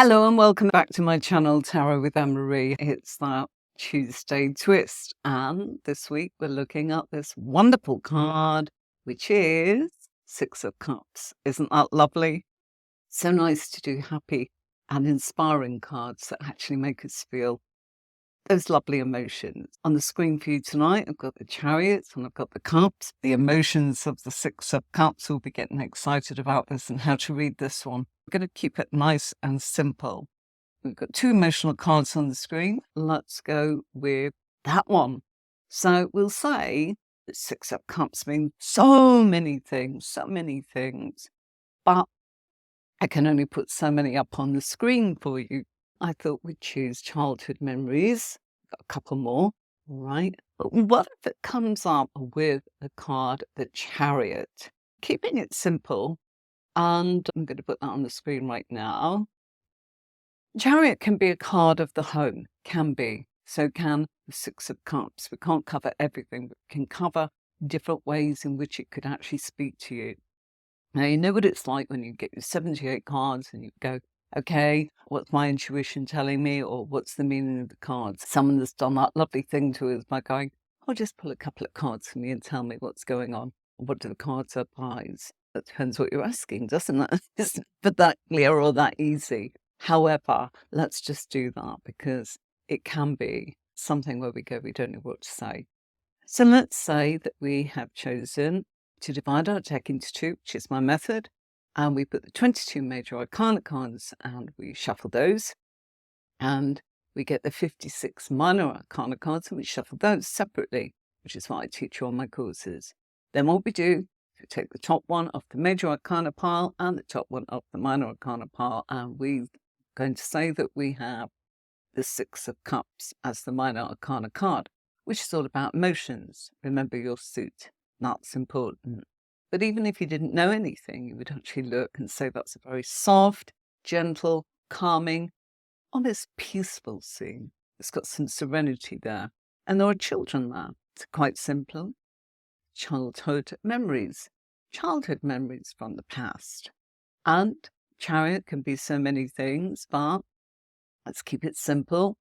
Hello and welcome back to my channel, Tarot with Anne-Marie. It's that Tuesday twist, and this week we're looking at this wonderful card, which is Six of Cups. Isn't that lovely? So nice to do happy and inspiring cards that actually make us feel those lovely emotions. On the screen for you tonight, I've got the Chariot and I've got the Cups. The emotions of the Six of Cups. We'll be getting excited about this and how to read this one. I'm going to keep it nice and simple. We've got two emotional cards on the screen. Let's go with that one. So we'll say that Six of Cups means so many things, but I can only put so many up on the screen for you. I thought we'd choose childhood memories. Got a couple more, all right? But what if it comes up with the card, the Chariot? Keeping it simple, and I'm going to put that on the screen right now. Chariot can be a card of the home, can be. So can the Six of Cups. We can't cover everything, but we can cover different ways in which it could actually speak to you. Now, you know what it's like when you get your 78 cards and you go, okay, what's my intuition telling me, or what's the meaning of the cards? Someone has done that lovely thing to us by going, oh, just pull a couple of cards for me and tell me what's going on. What do the cards advise? That depends what you're asking, doesn't it? It's not that clear or that easy. However, let's just do that because it can be something where we go, we don't know what to say. So let's say that we have chosen to divide our deck into two, which is my method. And we put the 22 major arcana cards and we shuffle those. And we get the 56 minor arcana cards and we shuffle those separately, which is what I teach you on my courses. Then what we do, we take the top one of the major arcana pile and the top one of the minor arcana pile. And we're going to say that we have the Six of Cups as the minor arcana card, which is all about emotions. Remember your suit. That's important. But even if you didn't know anything, you would actually look and say that's a very soft, gentle, calming, almost peaceful scene. It's got some serenity there. And there are children there. It's quite simple. Childhood memories from the past. And Chariot can be so many things, but let's keep it simple.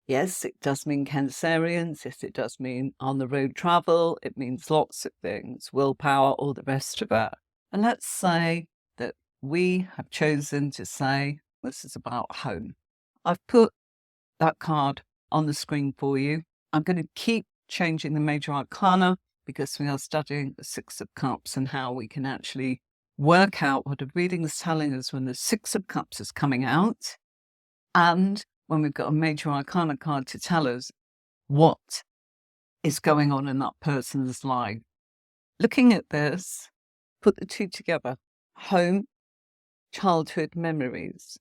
Yes, it does mean Cancerians. Yes, it does mean on the road travel. It means lots of things, willpower, all the rest of it. And let's say that we have chosen to say, this is about home. I've put that card on the screen for you. I'm going to keep changing the major arcana because we are studying the Six of Cups and how we can actually work out what a reading is telling us when the Six of Cups is coming out. And when we've got a major arcana card to tell us what is going on in that person's life. Looking at this, put the two together. Home, childhood memories.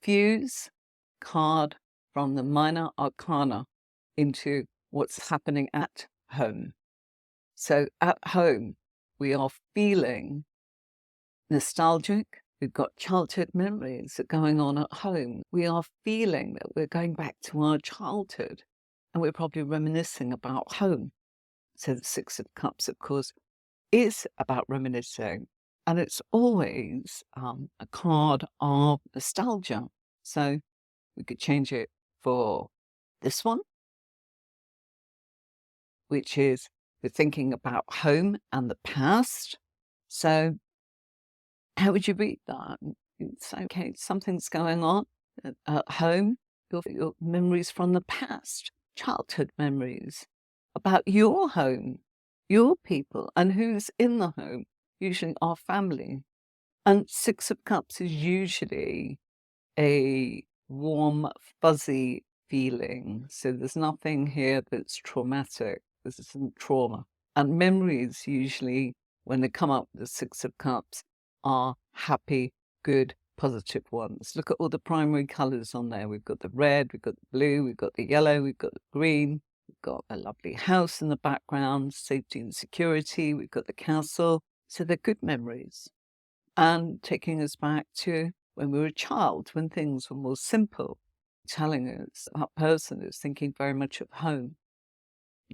Fuse card from the minor arcana into what's happening at home. So at home, we are feeling nostalgic. We've got childhood memories that are going on at home. We are feeling that we're going back to our childhood and we're probably reminiscing about home. So the Six of Cups, of course, is about reminiscing. And it's always a card of nostalgia. So we could change it for this one, which is we're thinking about home and the past. So how would you read that? You'd say, okay, something's going on at home, your memories from the past, childhood memories about your home, your people, and who's in the home, usually our family. And Six of Cups is usually a warm, fuzzy feeling. So there's nothing here that's traumatic. This isn't trauma. And memories usually, when they come up with the Six of Cups, are happy, good, positive ones. Look at all the primary colours on there. We've got the red, we've got the blue, we've got the yellow, we've got the green, we've got a lovely house in the background, safety and security, we've got the castle. So they're good memories. And taking us back to when we were a child, when things were more simple, telling us that person is thinking very much of home.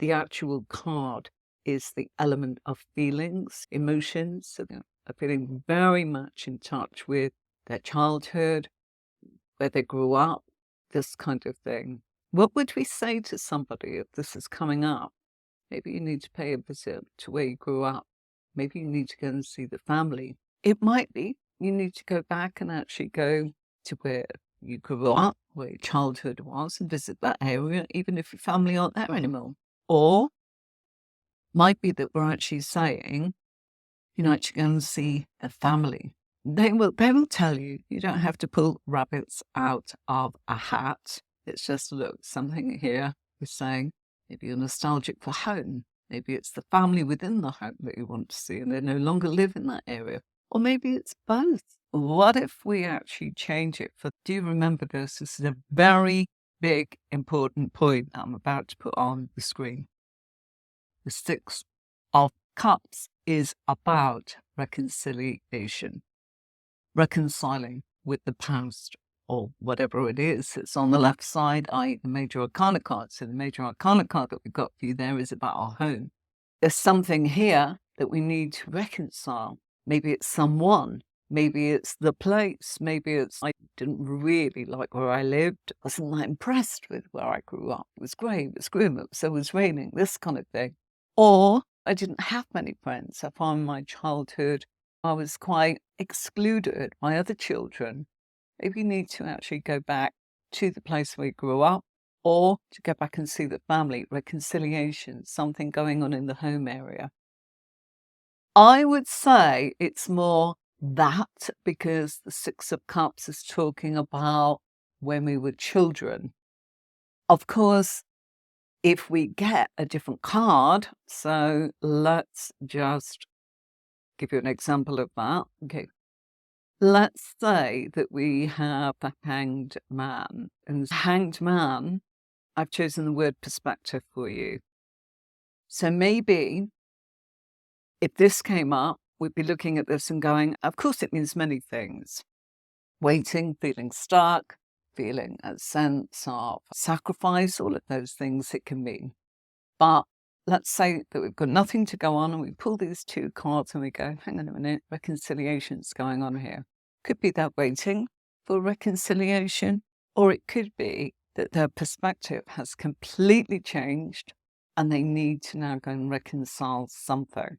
The actual card is the element of feelings, emotions. So they're feeling very much in touch with their childhood, where they grew up, this kind of thing. What would we say to somebody if this is coming up? Maybe you need to pay a visit to where you grew up. Maybe you need to go and see the family. It might be you need to go back and actually go to where you grew up, where your childhood was, and visit that area, even if your family aren't there anymore. Or might be that we're actually saying, you know, actually go and see a family. They will tell you, you don't have to pull rabbits out of a hat. It's just, look, something here is saying, maybe you're nostalgic for home. Maybe it's the family within the home that you want to see and they no longer live in that area. Or maybe it's both. What if we actually change it for, do you remember this? This is a very big, important point that I'm about to put on the screen. The Six of Cups is about reconciliation, reconciling with the past or whatever it is. It's on the left side, i.e. the Major Arcana card. So the Major Arcana card that we've got for you there is about our home. There's something here that we need to reconcile. Maybe it's someone. Maybe it's the place. Maybe it's, I didn't really like where I lived. I wasn't that impressed with where I grew up. It was grey, it was grim, so it was raining, this kind of thing. Or I didn't have many friends. I found my childhood, I was quite excluded by other children. Maybe you need to actually go back to the place where you grew up, or to go back and see the family, reconciliation, something going on in the home area. I would say it's more that, because the Six of Cups is talking about when we were children. Of course, if we get a different card, so let's just give you an example of that. Okay. Let's say that we have the Hanged Man. And Hanged Man, I've chosen the word perspective for you. So maybe if this came up, we'd be looking at this and going, of course it means many things. Waiting, feeling stuck, feeling a sense of sacrifice, all of those things it can mean. But let's say that we've got nothing to go on and we pull these two cards and we go, hang on a minute, reconciliation's going on here. Could be that waiting for reconciliation, or it could be that their perspective has completely changed and they need to now go and reconcile something.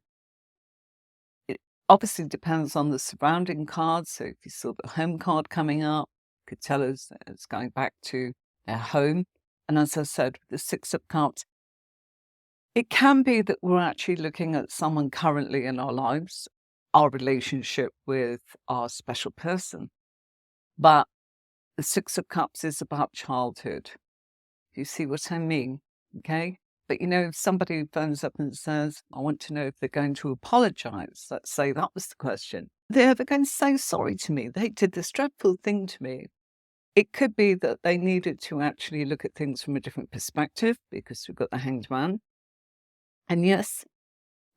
It obviously depends on the surrounding cards. So if you saw the home card coming up, it could tell us that it's going back to their home. And as I said, with the Six of Cups, it can be that we're actually looking at someone currently in our lives, our relationship with our special person. But the Six of Cups is about childhood. You see what I mean? Okay? But you know, if somebody phones up and says, I want to know if they're going to apologize, let's say that was the question. They're going to say sorry to me. They did this dreadful thing to me. It could be that they needed to actually look at things from a different perspective because we've got the Hanged Man. And yes,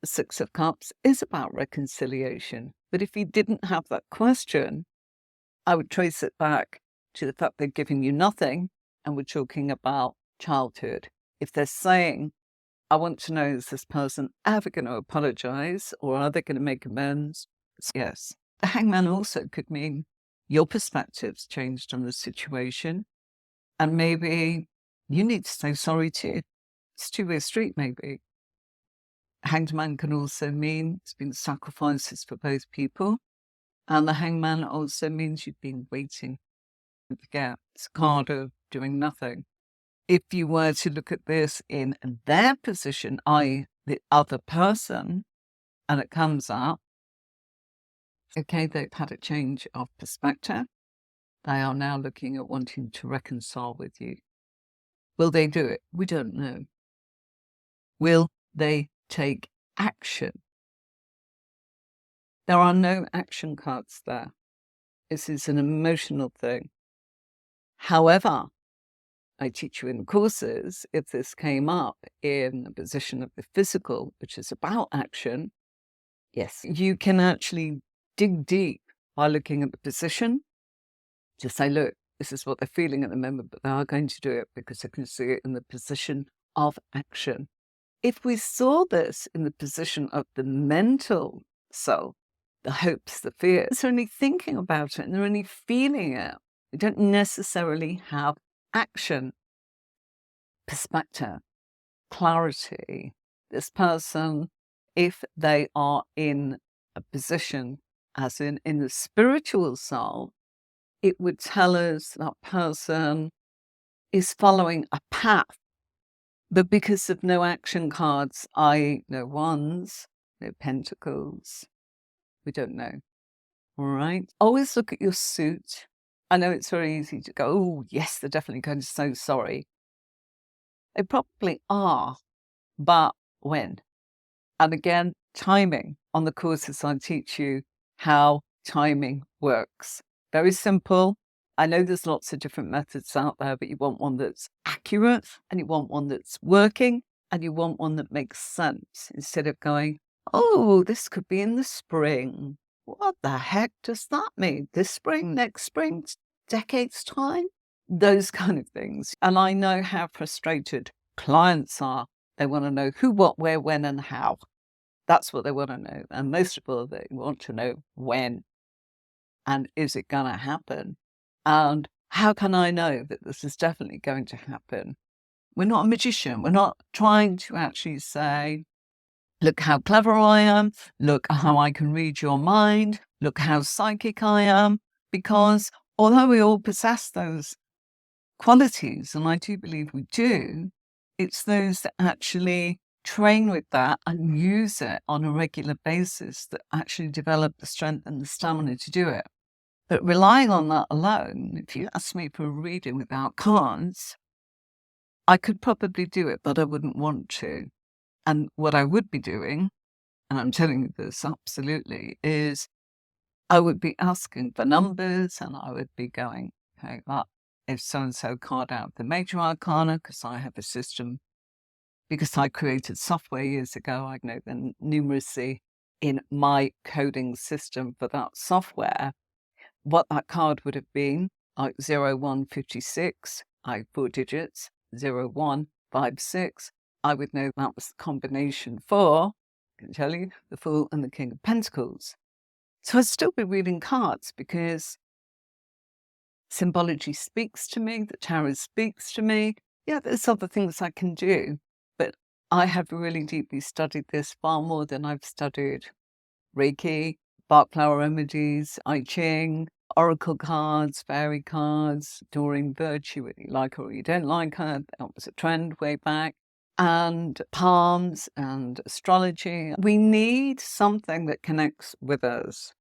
the Six of Cups is about reconciliation. But if you didn't have that question, I would trace it back to the fact they're giving you nothing and we're talking about childhood. If they're saying, I want to know, is this person ever going to apologize or are they going to make amends? Yes. The Hangman also could mean your perspective's changed on the situation and maybe you need to say sorry too. It's a two-way street maybe. Hanged Man can also mean it's been sacrifices for both people. And the Hangman also means you've been waiting. Don't forget, it's a card of doing nothing. If you were to look at this in their position, i.e. the other person, and it comes up, okay, they've had a change of perspective. They are now looking at wanting to reconcile with you. Will they do it? We don't know. Will they take action? There are no action cards there. This is an emotional thing. However, I teach you in courses, if this came up in the position of the physical, which is about action, yes, you can actually dig deep by looking at the position to say, look, this is what they're feeling at the moment, but they are going to do it because I can see it in the position of action. If we saw this in the position of the mental self, the hopes, the fears, they're only thinking about it and they're only feeling it. We don't necessarily have action, perspective, clarity. This person, if they are in a position, as in the spiritual soul, it would tell us that person is following a path. But because of no action cards, i.e. no wands, no pentacles, we don't know. All right. Always look at your suit. I know it's very easy to go, oh, yes, they're definitely going to say sorry. They probably are, but when? And again, timing. On the courses, I teach you how timing works. Very simple. I know there's lots of different methods out there, but you want one that's accurate, and you want one that's working, and you want one that makes sense instead of going, oh, this could be in the spring. What the heck does that mean? This spring, next spring, decades time? Those kind of things. And I know how frustrated clients are. They want to know who, what, where, when, and how. That's what they want to know. And most of all, they want to know when. And is it going to happen? And how can I know that this is definitely going to happen? We're not a magician. We're not trying to actually say, look how clever I am. Look how I can read your mind. Look how psychic I am. Because although we all possess those qualities, and I do believe we do, it's those that actually train with that and use it on a regular basis that actually develop the strength and the stamina to do it. But relying on that alone, if you ask me for a reading without cards, I could probably do it, but I wouldn't want to. And what I would be doing, and I'm telling you this absolutely, is I would be asking for numbers, and I would be going, okay, if so-and-so card out the major arcana, because I have a system, because I created software years ago, I know the numeracy in my coding system for that software, what that card would have been, like 0156, I have 4 digits, 0156, I would know that was the combination for, I can tell you, the Fool and the King of Pentacles. So I'd still be reading cards because symbology speaks to me, the tarot speaks to me. Yeah, there's other things I can do, but I have really deeply studied this far more than I've studied Reiki, Bach flower remedies, I Ching, oracle cards, fairy cards, Doreen Virtue, whether you like her or you don't like her. That was a trend way back. And palms and astrology. We need something that connects with us.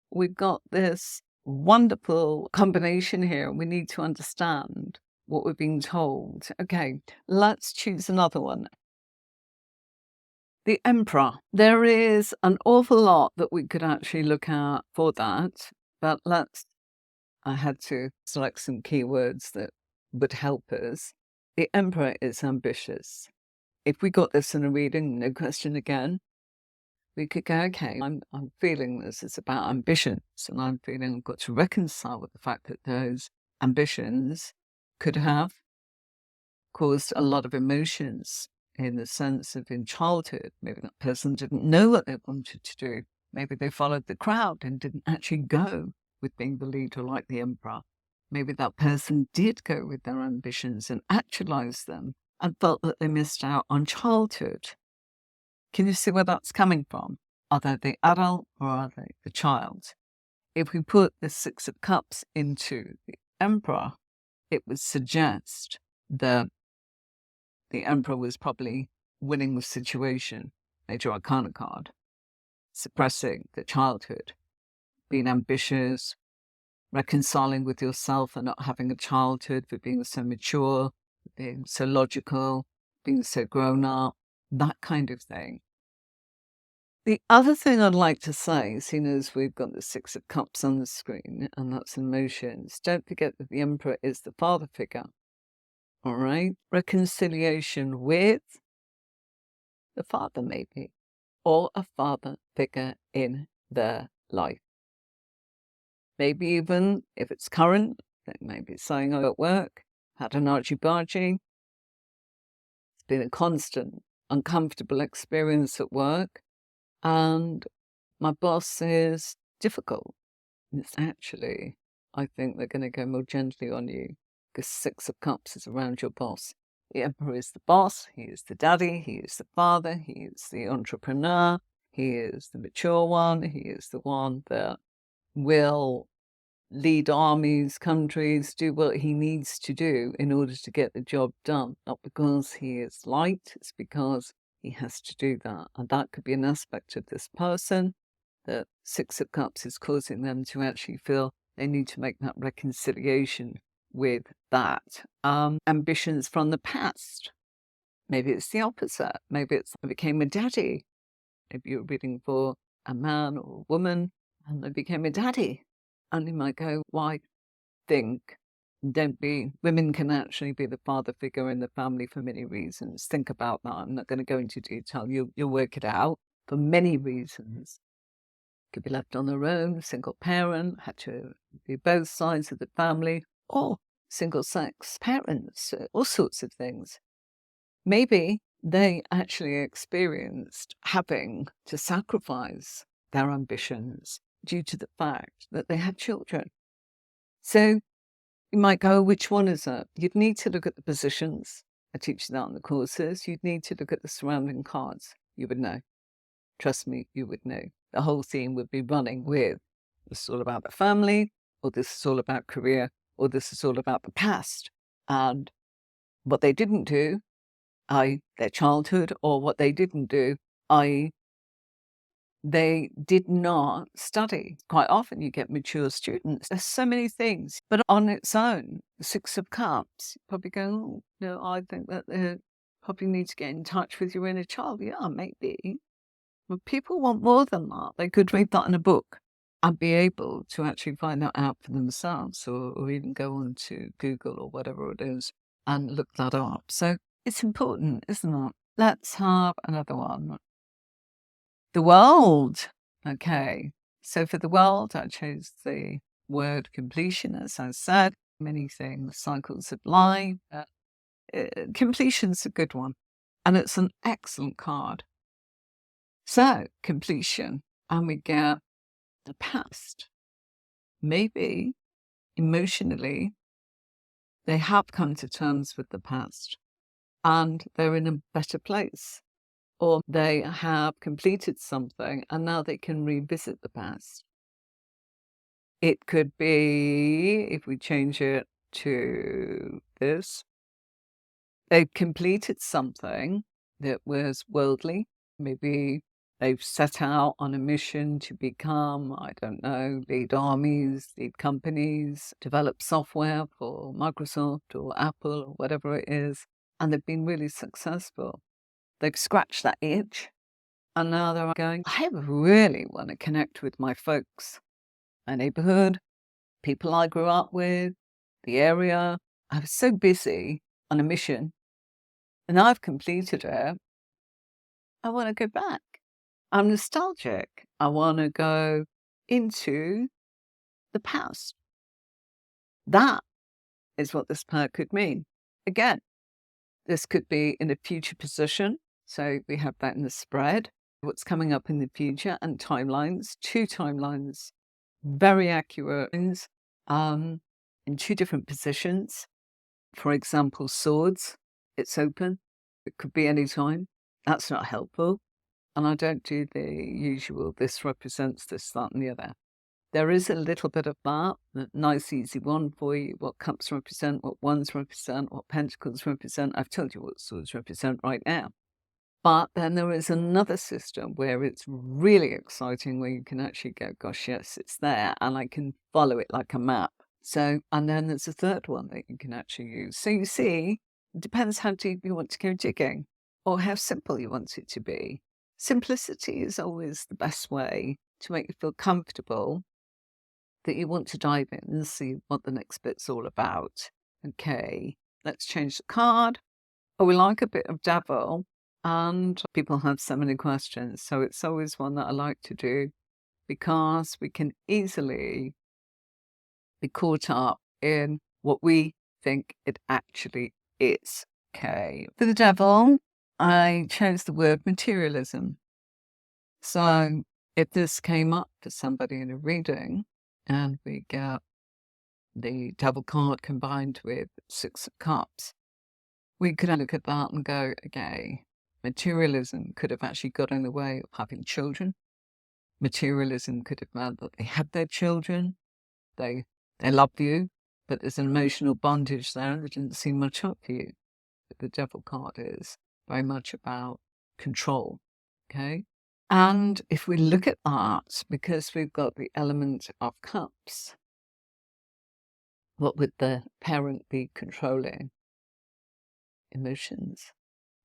We've got this wonderful combination here. We need to understand what we're being told. Okay, let's choose another one. The Emperor. There is an awful lot that we could actually look at for that, but I had to select some keywords that would help us. The Emperor is ambitious. If we got this in a reading, no question again, we could go, okay, I'm feeling this is about ambitions, and I'm feeling I've got to reconcile with the fact that those ambitions could have caused a lot of emotions in the sense of in childhood. Maybe that person didn't know what they wanted to do. Maybe they followed the crowd and didn't actually go with being the leader like the Emperor. Maybe that person did go with their ambitions and actualized them and felt that they missed out on childhood. Can you see where that's coming from? Are they the adult or are they the child? If we put the Six of Cups into the Emperor, it would suggest that the Emperor was probably winning the situation, Major Arcana card, suppressing the childhood, being ambitious, reconciling with yourself and not having a childhood, for being so mature, being so logical, being so grown up, that kind of thing. The other thing I'd like to say, seeing as we've got the Six of Cups on the screen, and that's emotions, don't forget that the Emperor is the father figure. All right? Reconciliation with the father, maybe, or a father figure in their life. Maybe even, if it's current, they may be saying, "Oh, at work, had an argy-bargy. It's been a constant, uncomfortable experience at work, and my boss is difficult. It's actually I think they're going to go more gently on you, because Six of Cups is around your boss. The Emperor is the boss, he is the daddy, he is the father, he is the entrepreneur, he is the mature one, he is the one that will lead armies, countries, do what he needs to do in order to get the job done. Not because he is light, it's because he has to do that. And that could be an aspect of this person, that Six of Cups is causing them to actually feel they need to make that reconciliation with that. Ambitions from the past. Maybe it's the opposite. Maybe it's I became a daddy. Maybe you're reading for a man or a woman and they became a daddy. And you might go, why think? Don't be. Women can actually be the father figure in the family for many reasons. Think about that. I'm not going to go into detail. You'll work it out for many reasons. Could be left on their own, single parent, had to be both sides of the family, or single sex parents, all sorts of things. Maybe they actually experienced having to sacrifice their ambitions due to the fact that they had children. So you might go, which one is it? You'd need to look at the positions. I teach that in the courses. You'd need to look at the surrounding cards. You would know. Trust me, you would know. The whole theme would be running with this is all about the family, or this is all about career, or this is all about the past. And what they didn't do, i.e. their childhood, or what they didn't do, i.e. they did not study. Quite often you get mature students. There's so many things, but on its own, the Six of Cups, you probably go, oh, no, I think that they probably need to get in touch with your inner child. Yeah, maybe. But people want more than that. They could read that in a book and be able to actually find that out for themselves, or even go on to Google or whatever it is and look that up. So it's important, isn't it? Let's have another one. The World. Okay. So for the World, I chose the word completion, as I said. Many things, cycles of life. Completion's a good one. And it's an excellent card. So, completion, and we get the past. Maybe, emotionally, they have come to terms with the past, and they're in a better place. Or they have completed something, and now they can revisit the past. It could be, if we change it to this, they've completed something that was worldly. Maybe they've set out on a mission to become, I don't know, lead armies, lead companies, develop software for Microsoft or Apple or whatever it is. And they've been really successful. They've scratched that itch. And now they're going, I really want to connect with my folks, my neighborhood, people I grew up with, the area. I was so busy on a mission and I've completed it. I want to go back. I'm nostalgic. I want to go into the past. That is what this pair could mean. Again, this could be in a future position. So we have that in the spread, what's coming up in the future, and timelines, 2 timelines, very accurate, in 2 different positions. For example, swords, it's open. It could be any time. That's not helpful. And I don't do the usual, this represents this, that, and the other. There is a little bit of that, a nice, easy one for you. What cups represent, what wands represent, what pentacles represent. I've told you what swords represent right now. But then there is another system where it's really exciting, where you can actually go, gosh, yes, it's there, and I can follow it like a map. So, and then there's a third one that you can actually use. So you see, it depends how deep you want to go digging, or how simple you want it to be. Simplicity is always the best way to make you feel comfortable that you want to dive in and see what the next bit's all about. Okay, let's change the card. Oh, we like a bit of devil, and people have so many questions. So it's always one that I like to do, because we can easily be caught up in what we think it actually is. Okay, for the devil, I chose the word materialism. So if this came up for somebody in a reading and we get the Devil card combined with Six of Cups, we could look at that and go, okay, materialism could have actually got in the way of having children. Materialism could have meant that they had their children, they love you, but there's an emotional bondage there that didn't seem much up for you. But the Devil card is very much about control, okay? And if we look at that, because we've got the element of cups, what would the parent be controlling? Emotions.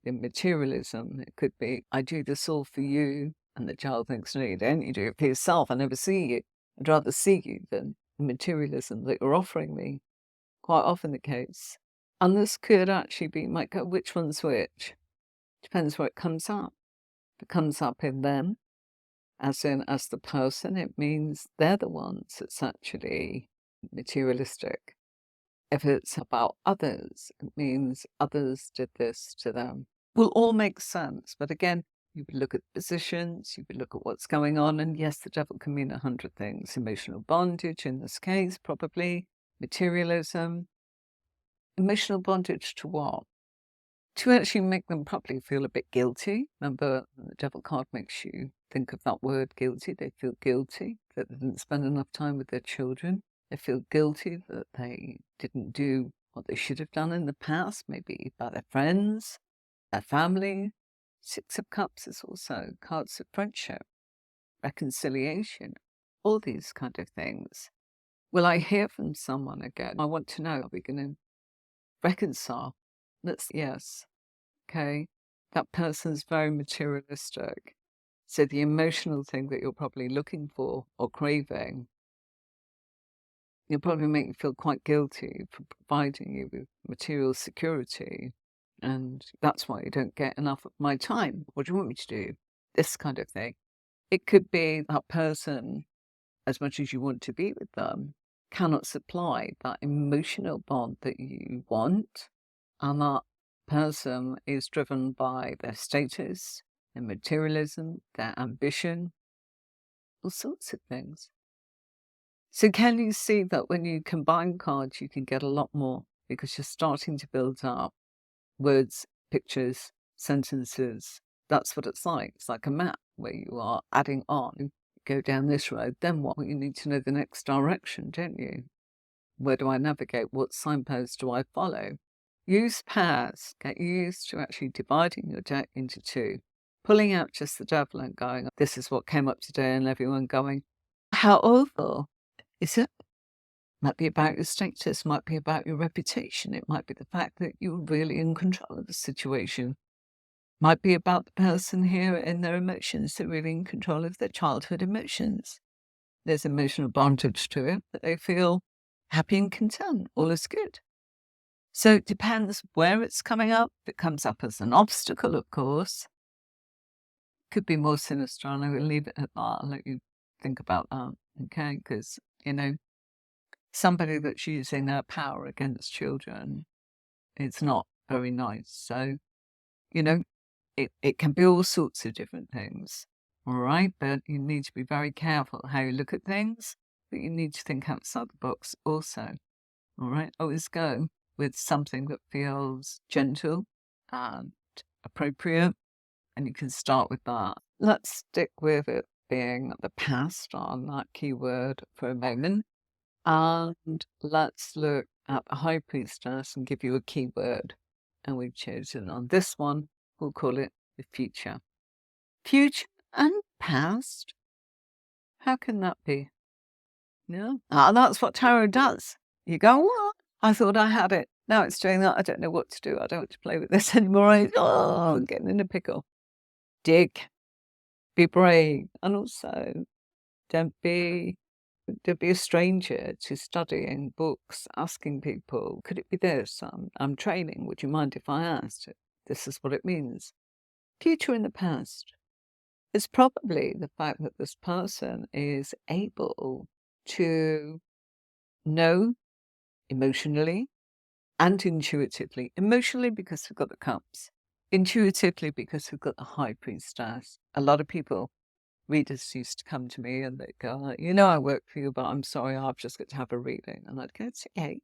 In materialism, it could be, I do this all for you, and the child thinks, no, you don't, you do it for yourself, I never see you. I'd rather see you than the materialism that you're offering me. Quite often the case. And this could actually be, might go, which one's which? Depends where it comes up. If it comes up in them, as in as the person, it means they're the ones that's actually materialistic. If it's about others, it means others did this to them. Will all make sense. But again, you would look at positions, you would look at what's going on. And yes, the Devil can mean 100 things. Emotional bondage in this case, probably. Materialism. Emotional bondage to what? To actually make them probably feel a bit guilty. Remember, the Devil card makes you think of that word guilty. They feel guilty that they didn't spend enough time with their children. They feel guilty that they didn't do what they should have done in the past, maybe by their friends, their family. Six of Cups is also cards of friendship, reconciliation, all these kind of things. Will I hear from someone again? I want to know, are we going to reconcile? Yes. Okay. That person's very materialistic. So the emotional thing that you're probably looking for or craving, you'll probably make you feel quite guilty for providing you with material security. And that's why you don't get enough of my time. What do you want me to do? This kind of thing. It could be that person, as much as you want to be with them, cannot supply that emotional bond that you want. And that person is driven by their status, their materialism, their ambition, all sorts of things. So can you see that when you combine cards, you can get a lot more because you're starting to build up words, pictures, sentences. That's what it's like. It's like a map where you are adding on. Go down this road, then what? Well, you need to know the next direction, don't you? Where do I navigate? What signpost do I follow? Use pairs. Get used to actually dividing your deck into two. Pulling out just the Devil and going, this is what came up today, and everyone going, how awful is it? Might be about your status, might be about your reputation. It might be the fact that you're really in control of the situation. Might be about the person here and their emotions. They're really in control of their childhood emotions. There's emotional bondage to it, that they feel happy and content. All is good. So it depends where it's coming up. If it comes up as an obstacle, of course, could be more sinister, and I will leave it at that. I'll let you think about that, okay? Because, somebody that's using their power against children, it's not very nice. So, it can be all sorts of different things, all right? But you need to be very careful how you look at things, but you need to think outside the box also, all right? Always go with something that feels gentle and appropriate, and you can start with that. Let's stick with it being the past on that keyword for a moment. And let's look at the High Priestess and give you a keyword. And we've chosen on this one, we'll call it the future. Future and past? How can that be? No? That's what tarot does. You go, what? I thought I had it. Now it's doing that. I don't know what to do. I don't want to play with this anymore. I'm getting in a pickle. Dig. Be brave. And also, don't be a stranger to studying books, asking people, could it be this? I'm training. Would you mind if I asked? This is what it means. Future in the past. It's probably the fact that this person is able to know emotionally and intuitively. Emotionally because we've got the cups. Intuitively because we've got the High Priestess. A lot of people readers used to come to me and they'd go, I work for you, but I'm sorry, I've just got to have a reading. And I'd go, it's okay.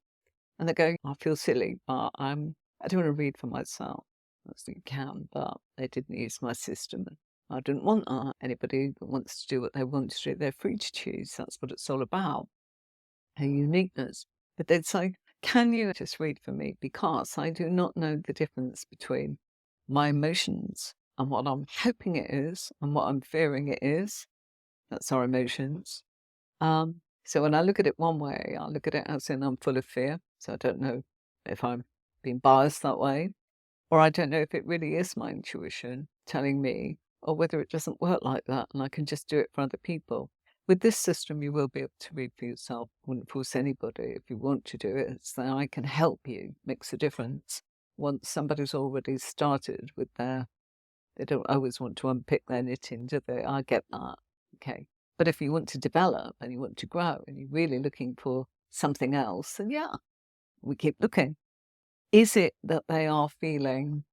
And they go, I feel silly, but I don't want to read for myself. I said, you can, but they didn't use my system. I didn't want that. Anybody that wants to do what they want to do, they're free to choose. That's what it's all about, her uniqueness. But they'd say, can you just read for me? Because I do not know the difference between my emotions and what I'm hoping it is and what I'm fearing it is. That's our emotions. So when I look at it one way, I look at it as in I'm full of fear. So I don't know if I'm being biased that way, or I don't know if it really is my intuition telling me, or whether it doesn't work like that and I can just do it for other people. With this system, you will be able to read for yourself. I wouldn't force anybody. If you want to do it, it's that I can help you. Makes a difference. Once somebody's already started with they don't always want to unpick their knitting, do they? I get that. Okay. But if you want to develop and you want to grow and you're really looking for something else, then yeah, we keep looking. Is it that they are feeling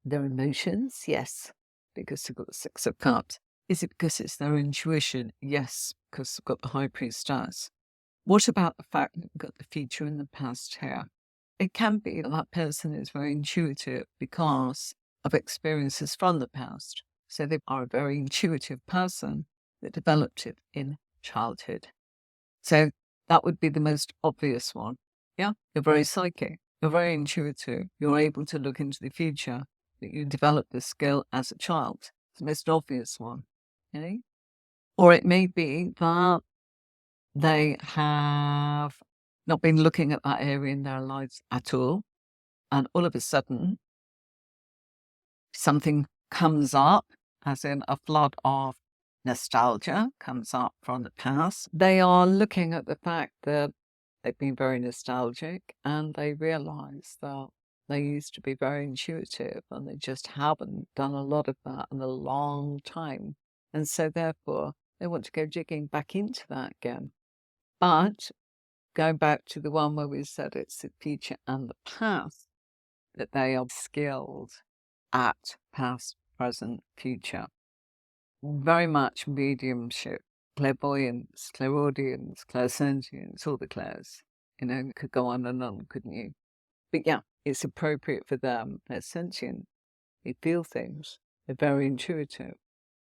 their emotions? Yes, because they've got the Six of Cups. Is it because it's their intuition? Yes, because they've got the High Priestess. What about the fact that they've got the future and the past here? It can be that person is very intuitive because of experiences from the past. So they are a very intuitive person that developed it in childhood. So that would be the most obvious one. Yeah, you're very psychic. You're very intuitive. You're able to look into the future. That you develop this skill as a child. It's the most obvious one. Okay? Or it may be that they have not been looking at that area in their lives at all. And all of a sudden, something comes up, as in a flood of nostalgia comes up from the past. They are looking at the fact that they've been very nostalgic and they realize that they used to be very intuitive and they just haven't done a lot of that in a long time. And so therefore, they want to go digging back into that again. But going back to the one where we said it's the future and the past, that they are skilled at past, present, future. Very much mediumship, clairvoyance, clairaudience, clairsentience, all the clairs. Could go on and on, couldn't you? But yeah, it's appropriate for them. They're sentient. They feel things. They're very intuitive.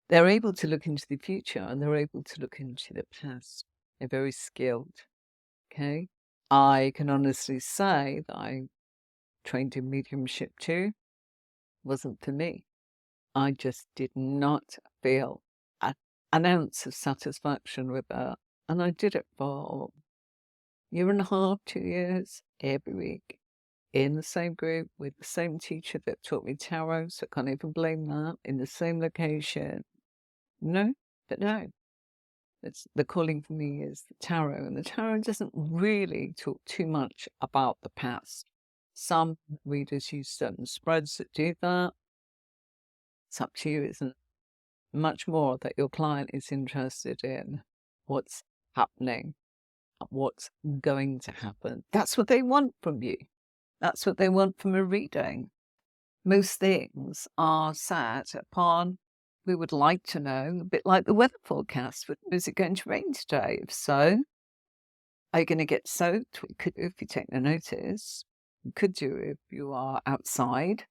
They're able to look into the future and they're able to look into the past. They're very skilled. Okay? I can honestly say that I trained in mediumship too. Wasn't for me. I just did not feel an ounce of satisfaction with that. And I did it for a year and a half, 2 years, every week, in the same group, with the same teacher that taught me tarot, so I can't even blame that, in the same location. No, but no. The calling for me is the tarot, and the tarot doesn't really talk too much about the past. Some readers use certain spreads that do that. It's up to you, isn't it? Much more that your client is interested in what's happening, what's going to happen. That's what they want from you. That's what they want from a reading. Most things are sat upon, we would like to know, a bit like the weather forecast. Is it going to rain today? If so, are you going to get soaked? We could do if you take no notice. You could do if you are outside.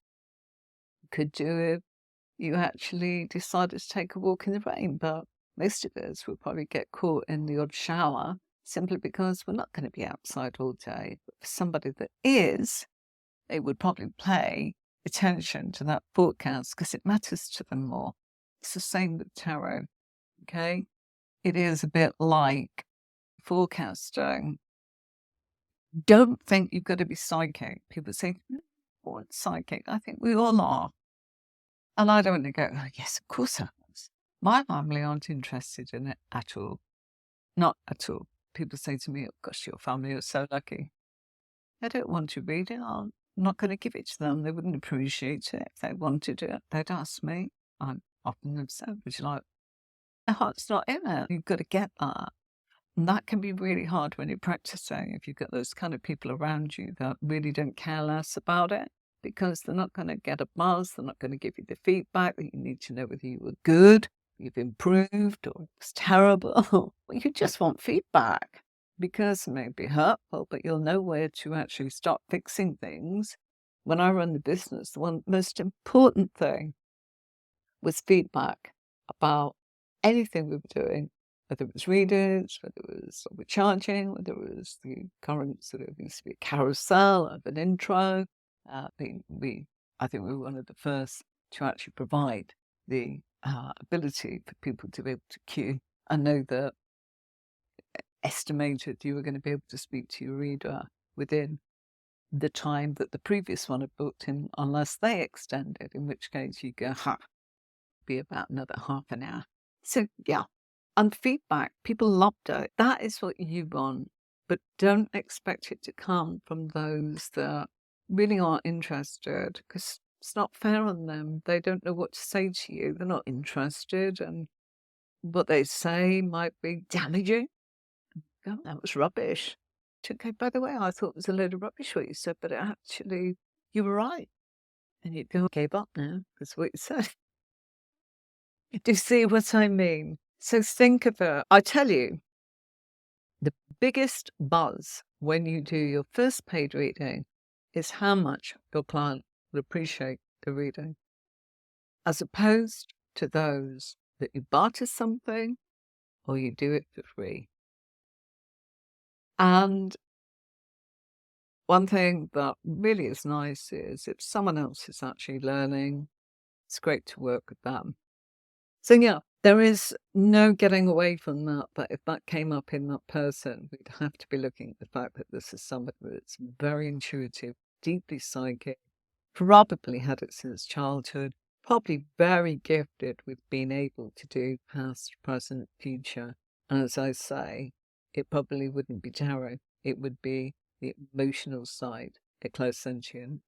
You could do if you actually decided to take a walk in the rain, but most of us will probably get caught in the odd shower simply because we're not going to be outside all day. But for somebody that is, they would probably pay attention to that forecast because it matters to them more. It's the same with tarot, okay? It is a bit like forecasting. Don't think you've got to be psychic. People say, oh, it's psychic. I think we all are. And I don't want to go, oh, yes, of course I was. My family aren't interested in it at all. Not at all. People say to me, oh, gosh, your family is so lucky. I don't want to read it. I'm not going to give it to them. They wouldn't appreciate it. If they wanted it, they'd ask me. I'm often upset, would you like, my heart's not in it. You've got to get that. And that can be really hard when you're practicing, if you've got those kind of people around you that really don't care less about it, because they're not going to get a buzz. They're not going to give you the feedback that you need to know whether you were good you've improved or it's terrible. You just want feedback because it may be hurtful, but you'll know where to actually start fixing things. When I run the business, the most important thing was feedback about anything we were doing, whether it was readers, whether it was what we're charging, whether it was the current sort of used to be a carousel of an intro. I think we were one of the first to actually provide the ability for people to be able to queue. I know that estimated you were going to be able to speak to your reader within the time that the previous one had booked in, unless they extended, in which case you go, be about another half an hour. So yeah, and feedback, people loved it. That is what you want, but don't expect it to come from those that really aren't interested, because it's not fair on them. They don't know what to say to you. They're not interested, and what they say might be damaging. Oh, that was rubbish. Okay, by the way, I thought it was a load of rubbish what you said, but actually, you were right. And you'd go, gave up now, because what you said. Do you see what I mean? So think of it. I tell you, the biggest buzz when you do your first paid reading is how much your client will appreciate the reading, as opposed to those that you barter something or you do it for free. And one thing that really is nice is if someone else is actually learning, it's great to work with them. So yeah, there is no getting away from that. But if that came up in that person, we'd have to be looking at the fact that this is somebody that's very intuitive, deeply psychic, probably had it since childhood, probably very gifted with being able to do past, present, future. And as I say, it probably wouldn't be tarot. It would be the emotional side, a clairsentient.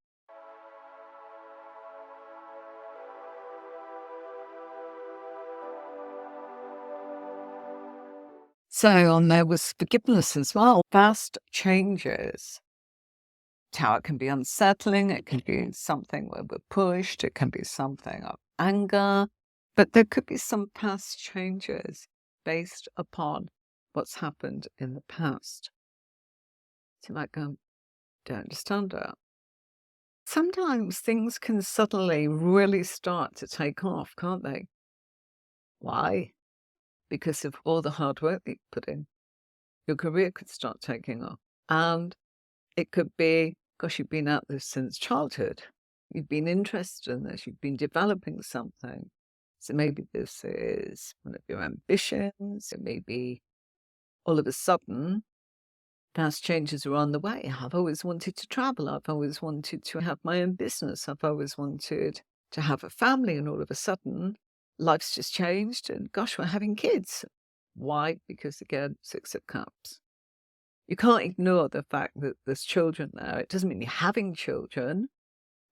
So on there was forgiveness as well. Fast changes. How it can be unsettling. It can be something where we're pushed. It can be something of anger. But there could be some past changes based upon what's happened in the past. So you might go, don't understand it. Sometimes things can suddenly really start to take off, can't they? Why? Because of all the hard work that you put in. Your career could start taking off. And it could be, gosh, you've been at this since childhood. You've been interested in this. You've been developing something. So maybe this is one of your ambitions. It may be all of a sudden, past changes are on the way. I've always wanted to travel. I've always wanted to have my own business. I've always wanted to have a family. And all of a sudden, life's just changed. And gosh, we're having kids. Why? Because again, 6 of Cups. You can't ignore the fact that there's children there. It doesn't mean you're having children,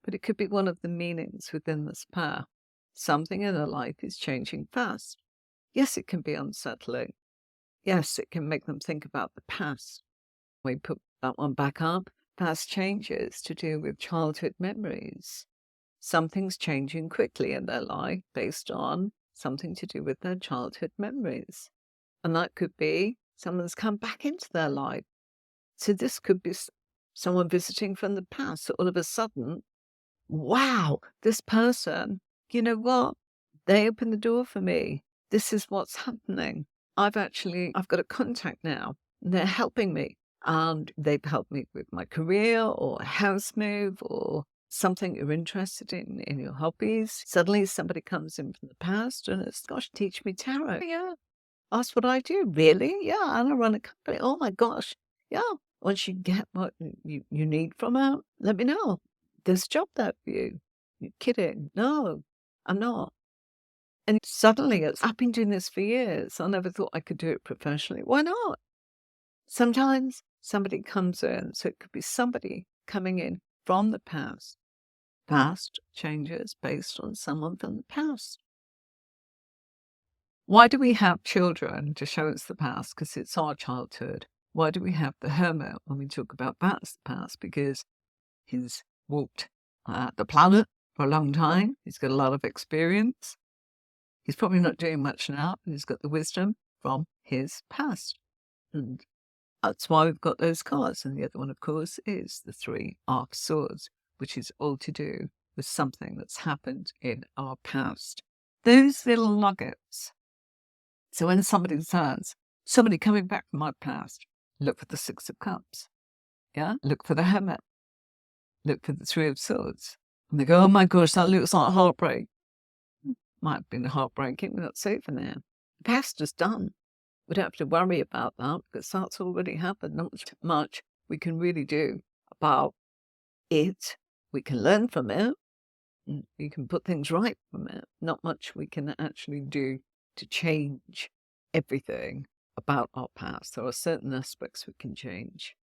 but it could be one of the meanings within this pair. Something in their life is changing fast. Yes, it can be unsettling. Yes, it can make them think about the past. We put that one back up. Past changes to do with childhood memories. Something's changing quickly in their life based on something to do with their childhood memories. And that could be someone's come back into their life. So this could be someone visiting from the past. So all of a sudden, wow, this person, you know what? They opened the door for me. This is what's happening. I've got a contact now. And they're helping me. And they've helped me with my career or a house move or something you're interested in your hobbies. Suddenly somebody comes in from the past and it's, gosh, teach me tarot. Yeah. That's what I do. Really? Yeah. And I run a company. Oh my gosh. Yeah. Once you get what you need from it, let me know. There's a job there for you. You're kidding. No, I'm not. And suddenly I've been doing this for years. I never thought I could do it professionally. Why not? Sometimes somebody comes in. So it could be somebody coming in from the past. Past changes based on someone from the past. Why do we have children to show us the past? Because it's our childhood. Why do we have the hermit when we talk about that's the past? Because he's walked the planet for a long time. He's got a lot of experience. He's probably not doing much now, but he's got the wisdom from his past. And that's why we've got those cards. And the other one, of course, is the Three of Swords, which is all to do with something that's happened in our past. Those little nuggets. So when somebody says, somebody coming back from my past, look for the Six of Cups. Yeah? Look for the Hermit. Look for the Three of Swords. And they go, oh my gosh, that looks like heartbreak. Might have been heartbreaking, but that's over now. The past is done. We don't have to worry about that because that's already happened. Not much we can really do about it. We can learn from it. We can put things right from it. Not much we can actually do to change everything about our past. There are certain aspects we can change.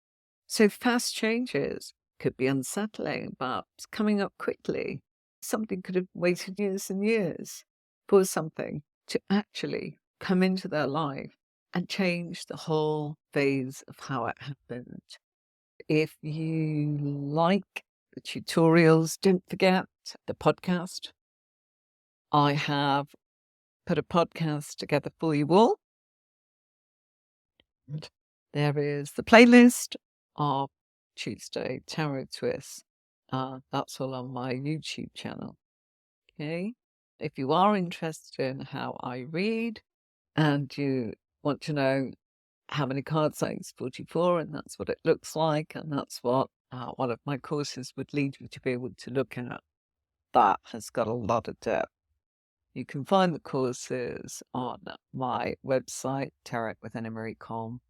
So fast changes could be unsettling, but it's coming up quickly. Somebody could have waited years and years for something to actually come into their life and change the whole phase of how it happened. If you like the tutorials, don't forget the podcast. I have put a podcast together for you all. There is the playlist of Tuesday Tarot Twists. That's all on my YouTube channel. Okay. If you are interested in how I read and you want to know how many cards I use, 44, and that's what it looks like, and that's what one of my courses would lead you to be able to look at. That has got a lot of depth. You can find the courses on my website, tarotwithanamarie.com.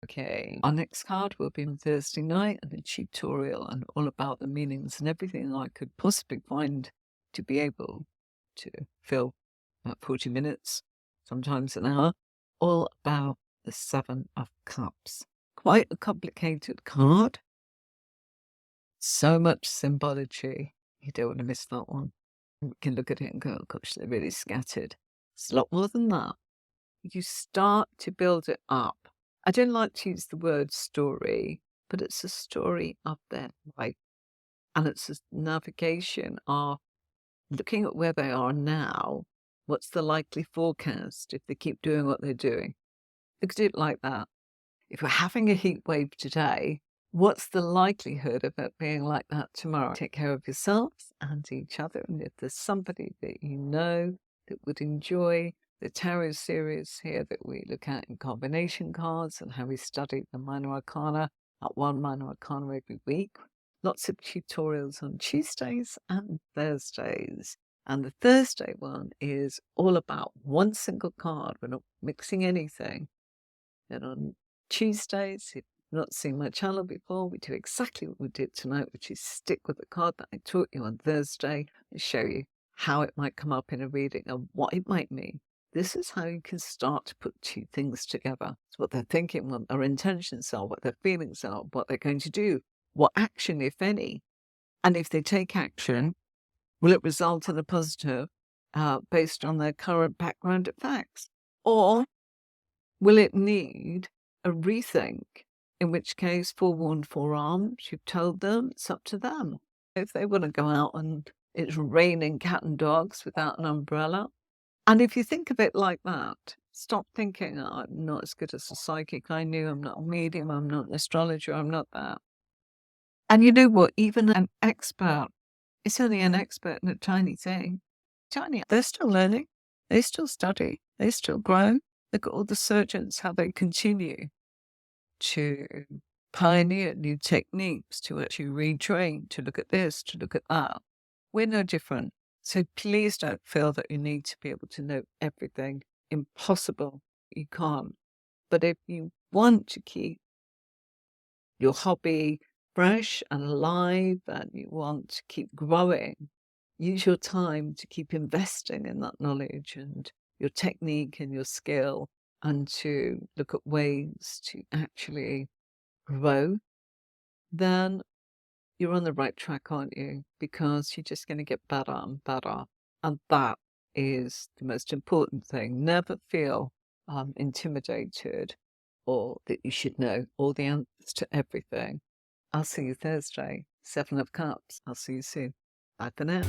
Okay, our next card will be on Thursday night, and a tutorial and all about the meanings and everything I could possibly find to be able to fill about 40 minutes, sometimes an hour, all about the Seven of Cups. Quite a complicated card. So much symbology. You don't want to miss that one. You can look at it and go, oh gosh, they're really scattered. It's a lot more than that. You start to build it up. I don't like to use the word story, but it's a story of their life. And it's a navigation of looking at where they are now. What's the likely forecast if they keep doing what they're doing? Look at it like that. If we're having a heat wave today, what's the likelihood of it being like that tomorrow? Take care of yourselves and each other. And if there's somebody that you know that would enjoy the tarot series here that we look at in combination cards and how we study the minor arcana at one minor arcana every week. Lots of tutorials on Tuesdays and Thursdays. And the Thursday one is all about one single card. We're not mixing anything. And on Tuesdays, if you've not seen my channel before, we do exactly what we did tonight, which is stick with the card that I taught you on Thursday and show you how it might come up in a reading and what it might mean. This is how you can start to put two things together. It's what they're thinking, what their intentions are, what their feelings are, what they're going to do, what action, if any. And if they take action, will it result in a positive based on their current background of facts? Or will it need a rethink? In which case, forewarned, forearmed, you've told them, it's up to them. If they want to go out and it's raining cat and dogs without an umbrella. And if you think of it like that, stop thinking, oh, I'm not as good as a psychic I knew, I'm not a medium, I'm not an astrologer, I'm not that. And you know what? Even an expert, it's only an expert in a tiny thing. Tiny. They're still learning. They still study. They still grow. Look at all the surgeons, how they continue to pioneer new techniques, to actually retrain, to look at this, to look at that. We're no different. So please don't feel that you need to be able to know everything. Impossible. You can't. But if you want to keep your hobby fresh and alive and you want to keep growing, use your time to keep investing in that knowledge and your technique and your skill, and to look at ways to actually grow, then you're on the right track, aren't you? Because you're just going to get better and better. And that is the most important thing. Never feel intimidated or that you should know all the answers to everything. I'll see you Thursday, 7 of Cups. I'll see you soon. Bye for now.